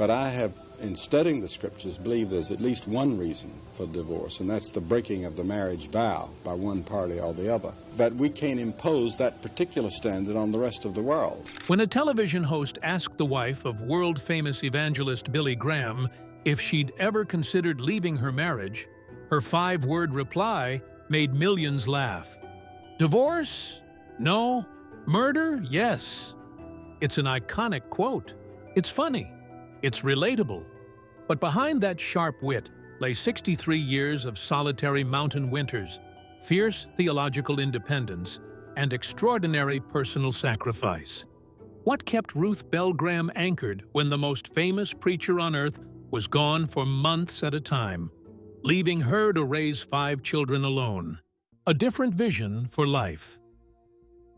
But I have, in studying the scriptures, believe there's at least one reason for divorce, and that's the breaking of the marriage vow by one party or the other. But we can't impose that particular standard on the rest of the world. When a television host asked the wife of world-famous evangelist Billy Graham if she'd ever considered leaving her marriage, her 5-word reply made millions laugh. Divorce? No. Murder? Yes. It's an iconic quote. It's funny. It's relatable. But behind that sharp wit lay 63 years of solitary mountain winters, fierce theological independence, and extraordinary personal sacrifice. What kept Ruth Bell Graham anchored when the most famous preacher on earth was gone for months at a time, leaving her to raise 5 children alone? A different vision for life.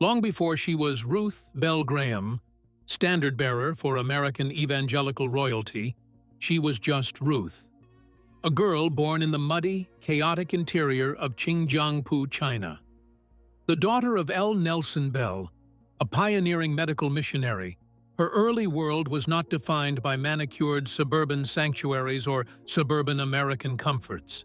Long before she was Ruth Bell Graham, standard-bearer for American evangelical royalty, she was just Ruth, a girl born in the muddy, chaotic interior of Xinjiang, China. The daughter of L. Nelson Bell, a pioneering medical missionary, her early world was not defined by manicured suburban sanctuaries or suburban American comforts.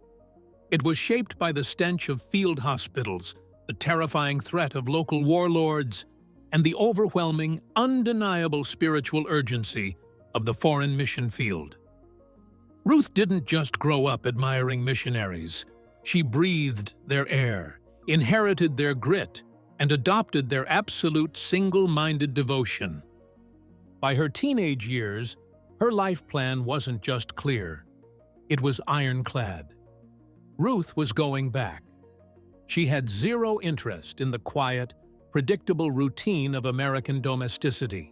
It was shaped by the stench of field hospitals, the terrifying threat of local warlords, and the overwhelming, undeniable spiritual urgency of the foreign mission field. Ruth didn't just grow up admiring missionaries. She breathed their air, inherited their grit, and adopted their absolute single-minded devotion. By her teenage years, her life plan wasn't just clear. It was ironclad. Ruth was going back. She had zero interest in the quiet, predictable routine of American domesticity.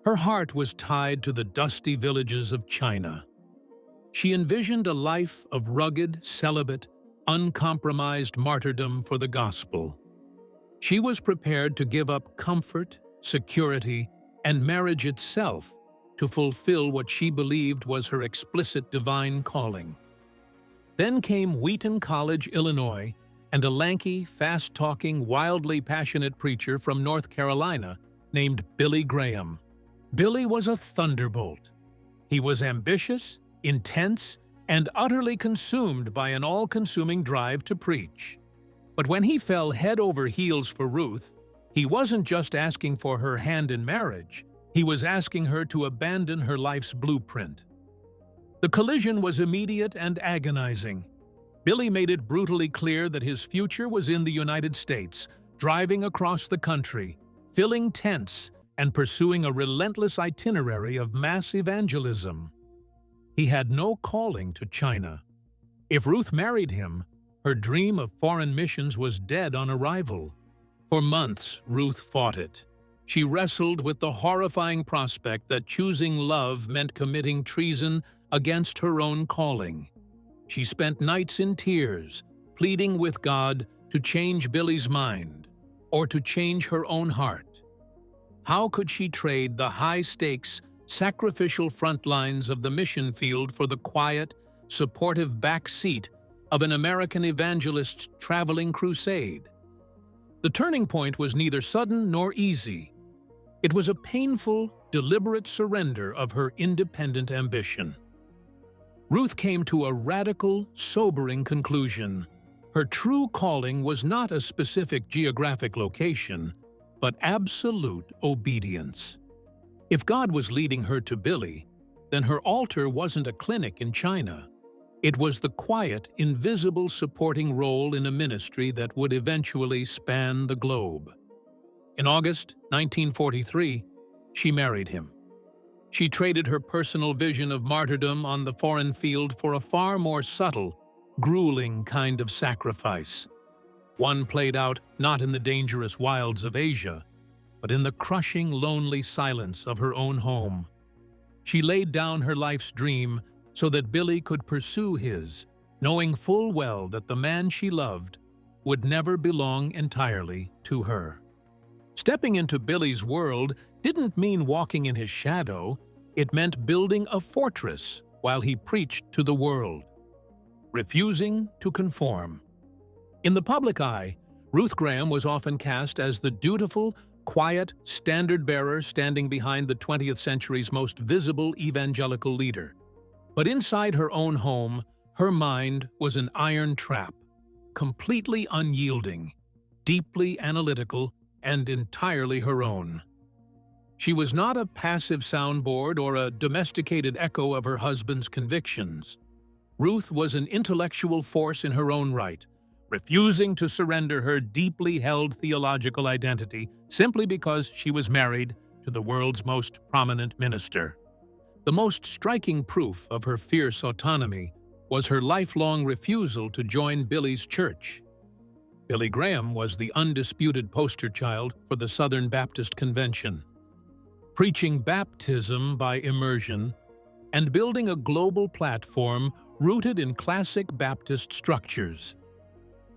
Her heart was tied to the dusty villages of China. She envisioned a life of rugged, celibate, uncompromised martyrdom for the gospel. She was prepared to give up comfort, security, and marriage itself to fulfill what she believed was her explicit divine calling. Then came Wheaton College, Illinois, and a lanky, fast-talking, wildly passionate preacher from North Carolina named Billy Graham. Billy was a thunderbolt. He was ambitious, intense, and utterly consumed by an all-consuming drive to preach. But when he fell head over heels for Ruth, he wasn't just asking for her hand in marriage, he was asking her to abandon her life's blueprint. The collision was immediate and agonizing. Billy made it brutally clear that his future was in the United States, driving across the country, filling tents, and pursuing a relentless itinerary of mass evangelism. He had no calling to China. If Ruth married him, her dream of foreign missions was dead on arrival. For months, Ruth fought it. She wrestled with the horrifying prospect that choosing love meant committing treason against her own calling. She spent nights in tears, pleading with God to change Billy's mind, or to change her own heart. How could she trade the high-stakes, sacrificial front lines of the mission field for the quiet, supportive back seat of an American evangelist's traveling crusade? The turning point was neither sudden nor easy. It was a painful, deliberate surrender of her independent ambition. Ruth came to a radical, sobering conclusion. Her true calling was not a specific geographic location, but absolute obedience. If God was leading her to Billy, then her altar wasn't a clinic in China. It was the quiet, invisible supporting role in a ministry that would eventually span the globe. In August 1943, she married him. She traded her personal vision of martyrdom on the foreign field for a far more subtle, grueling kind of sacrifice. One played out not in the dangerous wilds of Asia, but in the crushing, lonely silence of her own home. She laid down her life's dream so that Billy could pursue his, knowing full well that the man she loved would never belong entirely to her. Stepping into Billy's world didn't mean walking in his shadow, it meant building a fortress while he preached to the world, refusing to conform. In the public eye, Ruth Graham was often cast as the dutiful, quiet standard-bearer standing behind the 20th century's most visible evangelical leader. But inside her own home, her mind was an iron trap, completely unyielding, deeply analytical, and entirely her own. She was not a passive soundboard or a domesticated echo of her husband's convictions. Ruth was an intellectual force in her own right, refusing to surrender her deeply held theological identity simply because she was married to the world's most prominent minister. The most striking proof of her fierce autonomy was her lifelong refusal to join Billy's church. Billy Graham was the undisputed poster child for the Southern Baptist Convention, preaching baptism by immersion and building a global platform rooted in classic Baptist structures.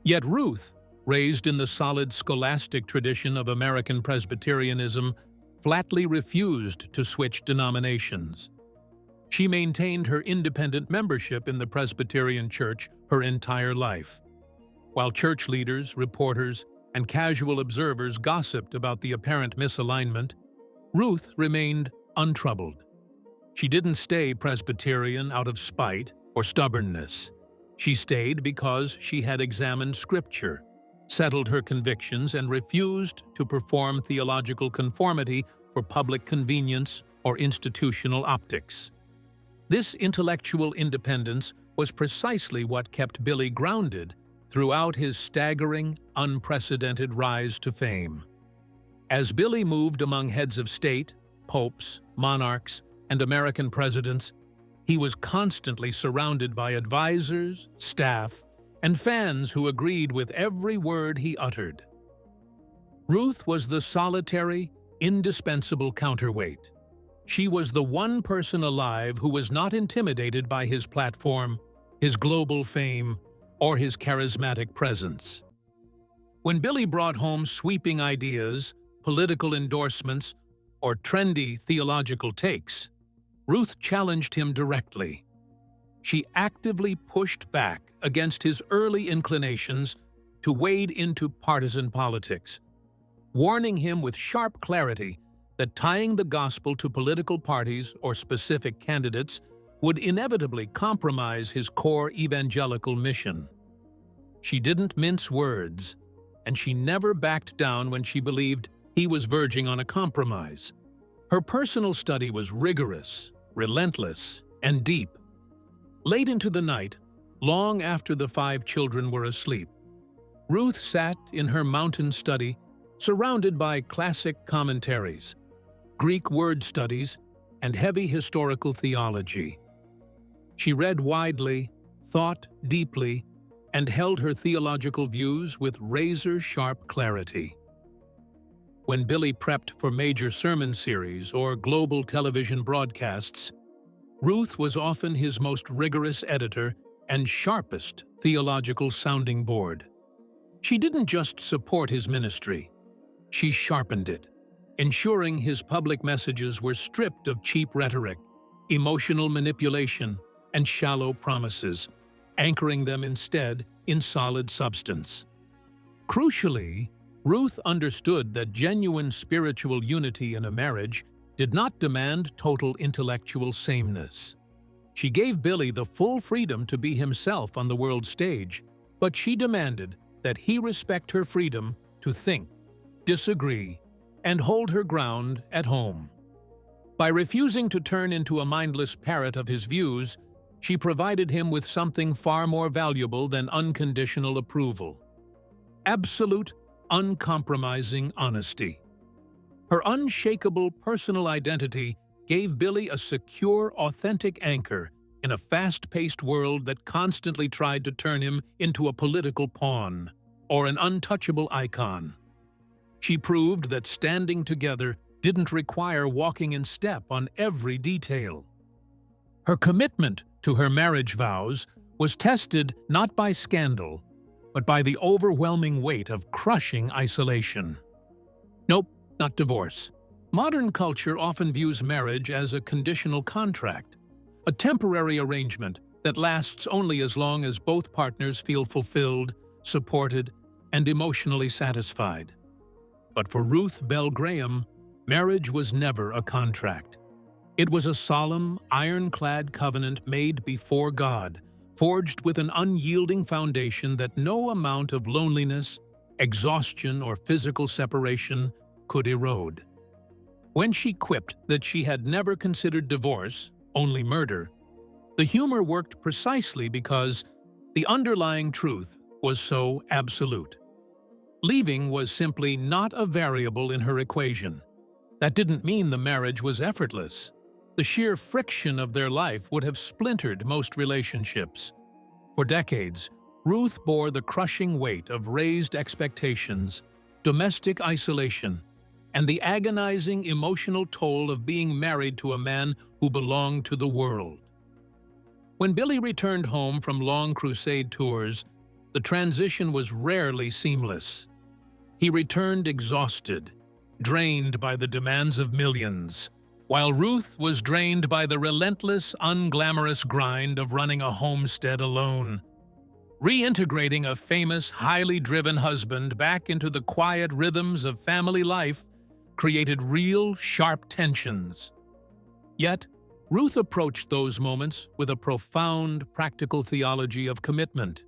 Yet Ruth, raised in the solid scholastic tradition of American Presbyterianism, flatly refused to switch denominations. She maintained her independent membership in the Presbyterian Church her entire life. While church leaders, reporters, and casual observers gossiped about the apparent misalignment, Ruth remained untroubled. She didn't stay Presbyterian out of spite or stubbornness. She stayed because she had examined Scripture, settled her convictions, and refused to perform theological conformity for public convenience or institutional optics. This intellectual independence was precisely what kept Billy grounded throughout his staggering, unprecedented rise to fame. As Billy moved among heads of state, popes, monarchs, and American presidents, he was constantly surrounded by advisors, staff, and fans who agreed with every word he uttered. Ruth was the solitary, indispensable counterweight. She was the one person alive who was not intimidated by his platform, his global fame, or his charismatic presence. When Billy brought home sweeping ideas, political endorsements, or trendy theological takes, Ruth challenged him directly. She actively pushed back against his early inclinations to wade into partisan politics, warning him with sharp clarity that tying the gospel to political parties or specific candidates would inevitably compromise his core evangelical mission. She didn't mince words, and she never backed down when she believed he was verging on a compromise. Her personal study was rigorous, relentless, and deep. Late into the night, long after the 5 children were asleep, Ruth sat in her mountain study, surrounded by classic commentaries, Greek word studies, and heavy historical theology. She read widely, thought deeply, and held her theological views with razor-sharp clarity. When Billy prepped for major sermon series or global television broadcasts, Ruth was often his most rigorous editor and sharpest theological sounding board. She didn't just support his ministry, she sharpened it, ensuring his public messages were stripped of cheap rhetoric, emotional manipulation, and shallow promises, anchoring them instead in solid substance. Crucially, Ruth understood that genuine spiritual unity in a marriage did not demand total intellectual sameness. She gave Billy the full freedom to be himself on the world stage, but she demanded that he respect her freedom to think, disagree, and hold her ground at home. By refusing to turn into a mindless parrot of his views, she provided him with something far more valuable than unconditional approval: absolute, uncompromising honesty. Her unshakable personal identity gave Billy a secure, authentic anchor in a fast-paced world that constantly tried to turn him into a political pawn or an untouchable icon. She proved that standing together didn't require walking in step on every detail. Her commitment to her marriage vows was tested not by scandal, but by the overwhelming weight of crushing isolation. Nope, not divorce. Modern culture often views marriage as a conditional contract, a temporary arrangement that lasts only as long as both partners feel fulfilled, supported, and emotionally satisfied. But for Ruth Bell Graham, marriage was never a contract. It was a solemn, ironclad covenant made before God, forged with an unyielding foundation that no amount of loneliness, exhaustion, or physical separation could erode. When she quipped that she had never considered divorce, only murder, the humor worked precisely because the underlying truth was so absolute. Leaving was simply not a variable in her equation. That didn't mean the marriage was effortless. The sheer friction of their life would have splintered most relationships. For decades, Ruth bore the crushing weight of raised expectations, domestic isolation, and the agonizing emotional toll of being married to a man who belonged to the world. When Billy returned home from long crusade tours, the transition was rarely seamless. He returned exhausted, drained by the demands of millions, while Ruth was drained by the relentless, unglamorous grind of running a homestead alone. Reintegrating a famous, highly driven husband back into the quiet rhythms of family life created real, sharp tensions. Yet, Ruth approached those moments with a profound, practical theology of commitment.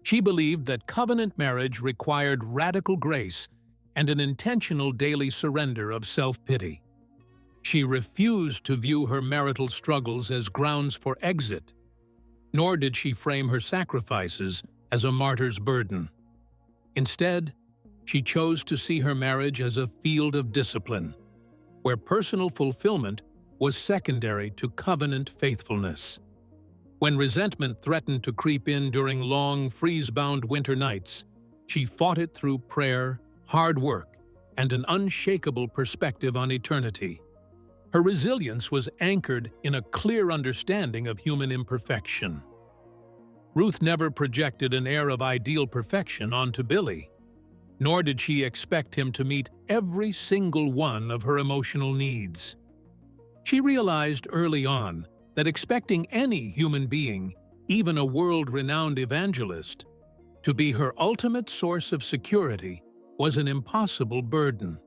She believed that covenant marriage required radical grace and an intentional daily surrender of self-pity. She refused to view her marital struggles as grounds for exit, nor did she frame her sacrifices as a martyr's burden. Instead, she chose to see her marriage as a field of discipline, where personal fulfillment was secondary to covenant faithfulness. When resentment threatened to creep in during long, freeze-bound winter nights, she fought it through prayer, hard work, and an unshakable perspective on eternity. Her resilience was anchored in a clear understanding of human imperfection. Ruth never projected an air of ideal perfection onto Billy, nor did she expect him to meet every single one of her emotional needs. She realized early on that expecting any human being, even a world-renowned evangelist, to be her ultimate source of security was an impossible burden.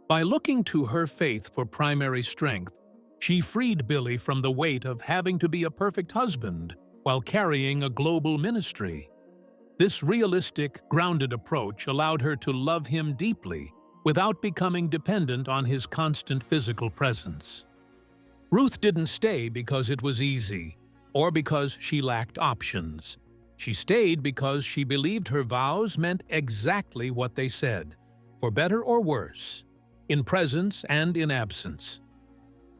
By looking to her faith for primary strength, she freed Billy from the weight of having to be a perfect husband while carrying a global ministry. This realistic, grounded approach allowed her to love him deeply without becoming dependent on his constant physical presence. Ruth didn't stay because it was easy, or because she lacked options. She stayed because she believed her vows meant exactly what they said, for better or worse, in presence and in absence.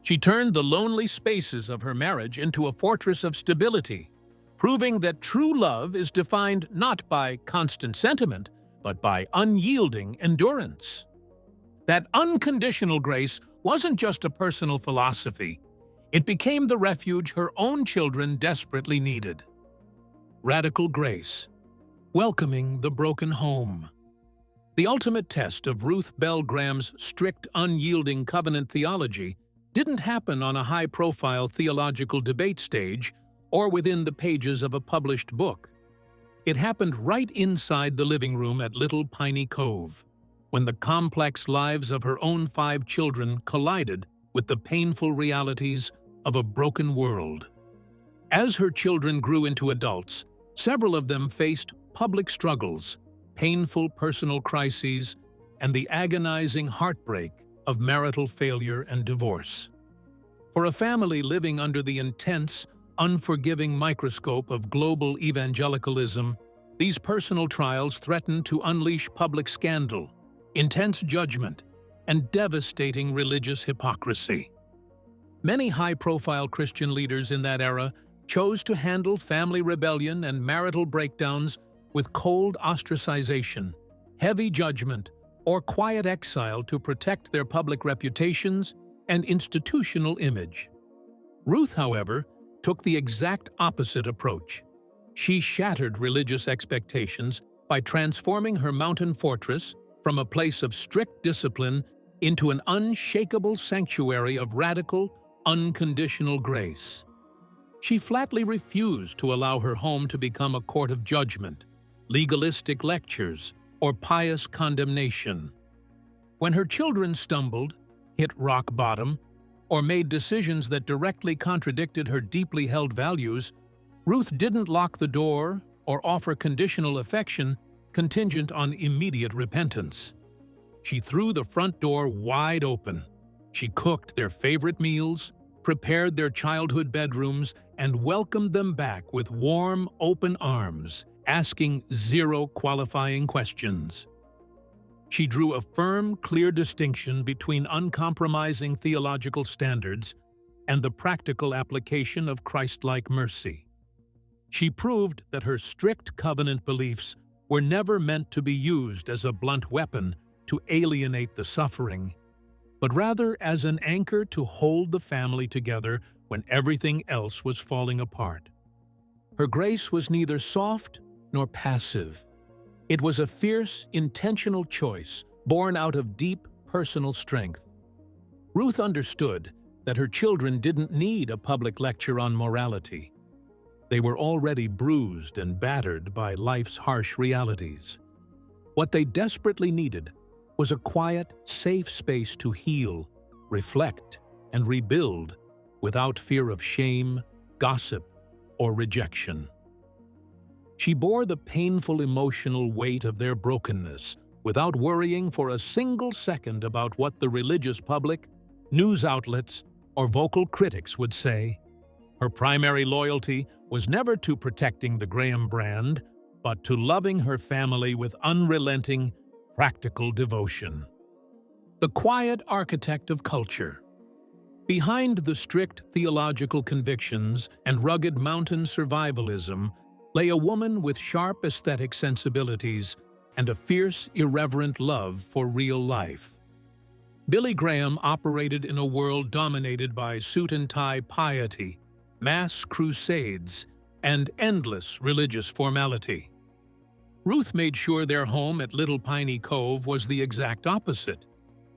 She turned the lonely spaces of her marriage into a fortress of stability, proving that true love is defined not by constant sentiment, but by unyielding endurance. That unconditional grace wasn't just a personal philosophy. It became the refuge her own children desperately needed. Radical grace, welcoming the broken home. The ultimate test of Ruth Bell Graham's strict, unyielding covenant theology didn't happen on a high-profile theological debate stage or within the pages of a published book. It happened right inside the living room at Little Piney Cove, when the complex lives of her own 5 children collided with the painful realities of a broken world. As her children grew into adults, several of them faced public struggles, painful personal crises, and the agonizing heartbreak of marital failure and divorce. For a family living under the intense, unforgiving microscope of global evangelicalism, these personal trials threatened to unleash public scandal, intense judgment, and devastating religious hypocrisy. Many high-profile Christian leaders in that era chose to handle family rebellion and marital breakdowns with cold ostracization, heavy judgment, or quiet exile to protect their public reputations and institutional image. Ruth, however, took the exact opposite approach. She shattered religious expectations by transforming her mountain fortress from a place of strict discipline into an unshakable sanctuary of radical, unconditional grace. She flatly refused to allow her home to become a court of judgment, legalistic lectures, or pious condemnation. When her children stumbled, hit rock bottom, or made decisions that directly contradicted her deeply held values, Ruth didn't lock the door or offer conditional affection contingent on immediate repentance. She threw the front door wide open. She cooked their favorite meals, prepared their childhood bedrooms, and welcomed them back with warm, open arms, asking zero qualifying questions. She drew a firm, clear distinction between uncompromising theological standards and the practical application of Christ-like mercy. She proved that her strict covenant beliefs were never meant to be used as a blunt weapon to alienate the suffering, but rather as an anchor to hold the family together when everything else was falling apart. Her grace was neither soft nor passive. It was a fierce, intentional choice born out of deep personal strength. Ruth understood that her children didn't need a public lecture on morality. They were already bruised and battered by life's harsh realities. What they desperately needed was a quiet, safe space to heal, reflect, and rebuild without fear of shame, gossip, or rejection. She bore the painful emotional weight of their brokenness without worrying for a single second about what the religious public, news outlets, or vocal critics would say. Her primary loyalty was never to protecting the Graham brand, but to loving her family with unrelenting, practical devotion. The quiet architect of culture. Behind the strict theological convictions and rugged mountain survivalism lay a woman with sharp aesthetic sensibilities and a fierce, irreverent love for real life. Billy Graham operated in a world dominated by suit-and-tie piety, mass crusades, and endless religious formality. Ruth made sure their home at Little Piney Cove was the exact opposite,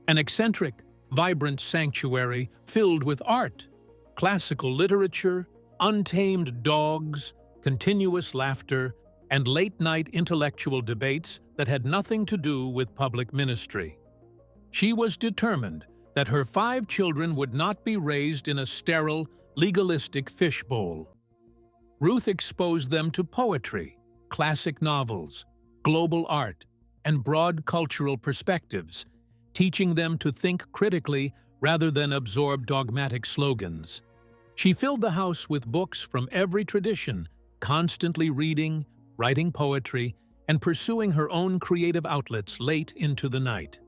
an eccentric, vibrant sanctuary filled with art, classical literature, untamed dogs, continuous laughter, and late-night intellectual debates that had nothing to do with public ministry. She was determined that her 5 children would not be raised in a sterile, legalistic fishbowl. Ruth exposed them to poetry, classic novels, global art, and broad cultural perspectives, teaching them to think critically rather than absorb dogmatic slogans. She filled the house with books from every tradition, constantly reading, writing poetry, and pursuing her own creative outlets late into the night.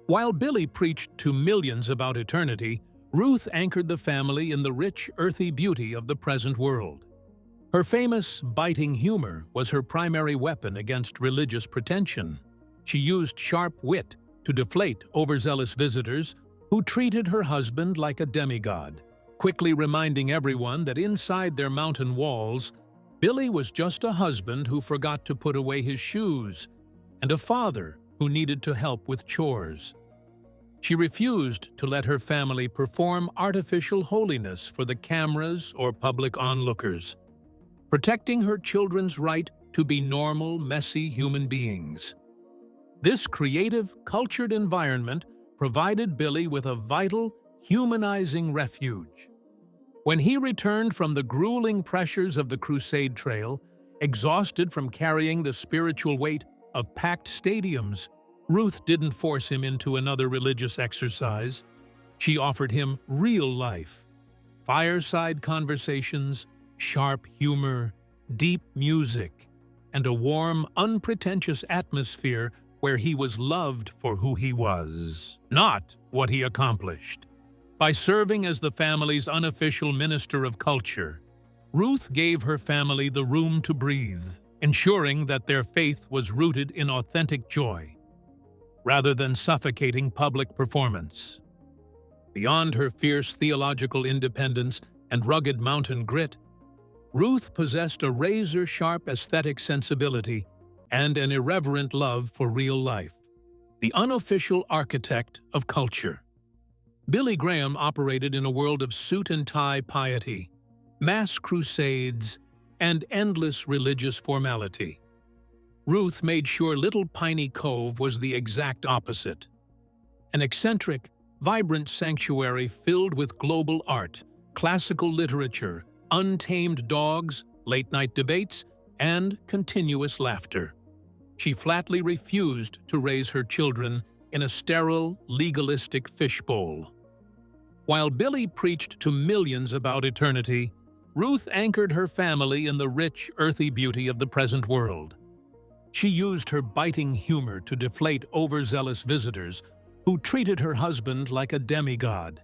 While Billy preached to millions about eternity, Ruth anchored the family in the rich, earthy beauty of the present world. Her famous, biting humor was her primary weapon against religious pretension. She used sharp wit to deflate overzealous visitors who treated her husband like a demigod, quickly reminding everyone that inside their mountain walls, Billy was just a husband who forgot to put away his shoes and a father who needed to help with chores. She refused to let her family perform artificial holiness for the cameras or public onlookers, protecting her children's right to be normal, messy human beings. This creative, cultured environment provided Billy with a vital, humanizing refuge. When he returned from the grueling pressures of the Crusade Trail, exhausted from carrying the spiritual weight of packed stadiums, Ruth didn't force him into another religious exercise. She offered him real life, fireside conversations, sharp humor, deep music, and a warm, unpretentious atmosphere where he was loved for who he was, not what he accomplished. By serving as the family's unofficial minister of culture, Ruth gave her family the room to breathe, ensuring that their faith was rooted in authentic joy, rather than suffocating public performance. Beyond her fierce theological independence and rugged mountain grit, Ruth possessed a razor-sharp aesthetic sensibility and an irreverent love for real life, the unofficial architect of culture. Billy Graham operated in a world of suit-and-tie piety, mass crusades, and endless religious formality. Ruth made sure Little Piney Cove was the exact opposite. An eccentric, vibrant sanctuary filled with global art, classical literature, untamed dogs, late-night debates, and continuous laughter. She flatly refused to raise her children in a sterile, legalistic fishbowl. While Billy preached to millions about eternity, Ruth anchored her family in the rich, earthy beauty of the present world. She used her biting humor to deflate overzealous visitors who treated her husband like a demigod,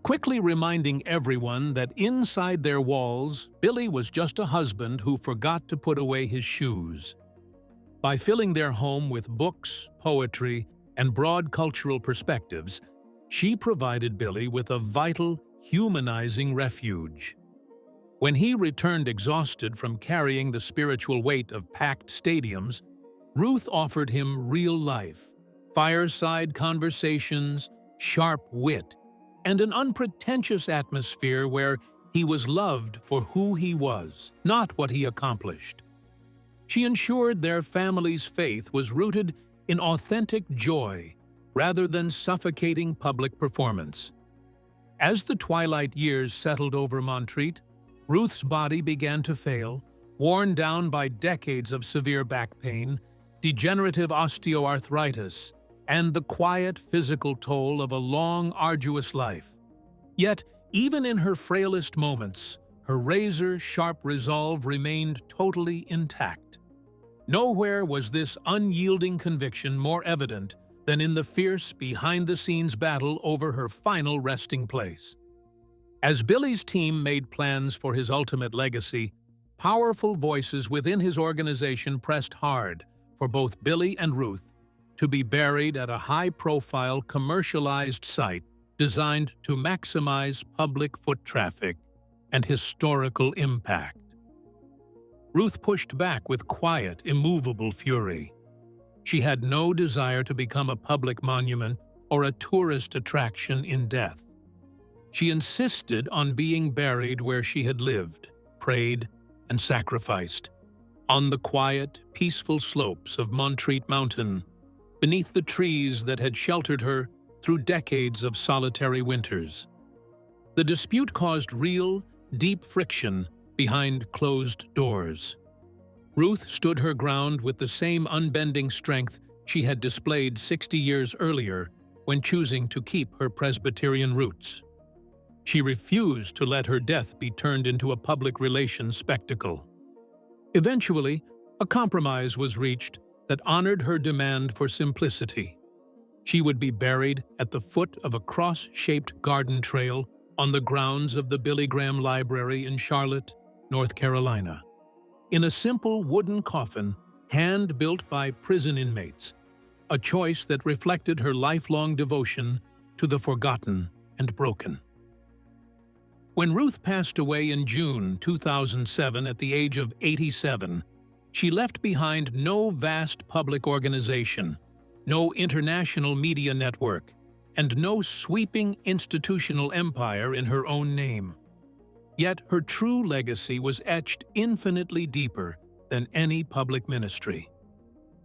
quickly reminding everyone that inside their walls, Billy was just a husband who forgot to put away his shoes. By filling their home with books, poetry, and broad cultural perspectives, she provided Billy with a vital, humanizing refuge. When he returned exhausted from carrying the spiritual weight of packed stadiums, Ruth offered him real life, fireside conversations, sharp wit, and an unpretentious atmosphere where he was loved for who he was, not what he accomplished. She ensured their family's faith was rooted in authentic joy rather than suffocating public performance. As the twilight years settled over Montreat, Ruth's body began to fail, worn down by decades of severe back pain, degenerative osteoarthritis, and the quiet physical toll of a long, arduous life. Yet, even in her frailest moments, her razor-sharp resolve remained totally intact. Nowhere was this unyielding conviction more evident than in the fierce, behind-the-scenes battle over her final resting place. As Billy's team made plans for his ultimate legacy, powerful voices within his organization pressed hard for both Billy and Ruth to be buried at a high-profile, commercialized site designed to maximize public foot traffic and historical impact. Ruth pushed back with quiet, immovable fury. She had no desire to become a public monument or a tourist attraction in death. She insisted on being buried where she had lived, prayed, and sacrificed, on the quiet, peaceful slopes of Montreat Mountain, beneath the trees that had sheltered her through decades of solitary winters. The dispute caused real, deep friction behind closed doors. Ruth stood her ground with the same unbending strength she had displayed 60 years earlier when choosing to keep her Presbyterian roots. She refused to let her death be turned into a public relations spectacle. Eventually, a compromise was reached that honored her demand for simplicity. She would be buried at the foot of a cross-shaped garden trail on the grounds of the Billy Graham Library in Charlotte, North Carolina, in a simple wooden coffin hand-built by prison inmates, a choice that reflected her lifelong devotion to the forgotten and broken. When Ruth passed away in June 2007 at the age of 87, she left behind no vast public organization, no international media network, and no sweeping institutional empire in her own name. Yet her true legacy was etched infinitely deeper than any public ministry.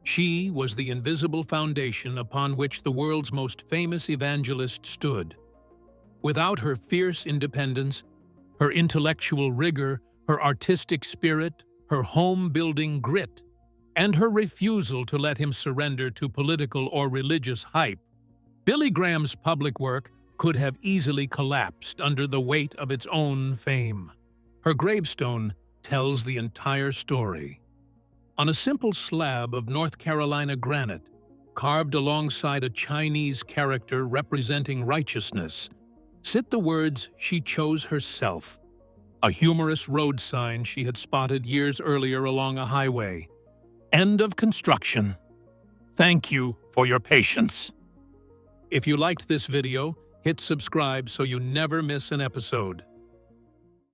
She was the invisible foundation upon which the world's most famous evangelist stood. Without her fierce independence, her intellectual rigor, her artistic spirit, her home-building grit, and her refusal to let him surrender to political or religious hype, Billy Graham's public work could have easily collapsed under the weight of its own fame. Her gravestone tells the entire story. On a simple slab of North Carolina granite, carved alongside a Chinese character representing righteousness, sit the words she chose herself, a humorous road sign she had spotted years earlier along a highway. End of construction. Thank you for your patience. If you liked this video, hit subscribe so you never miss an episode.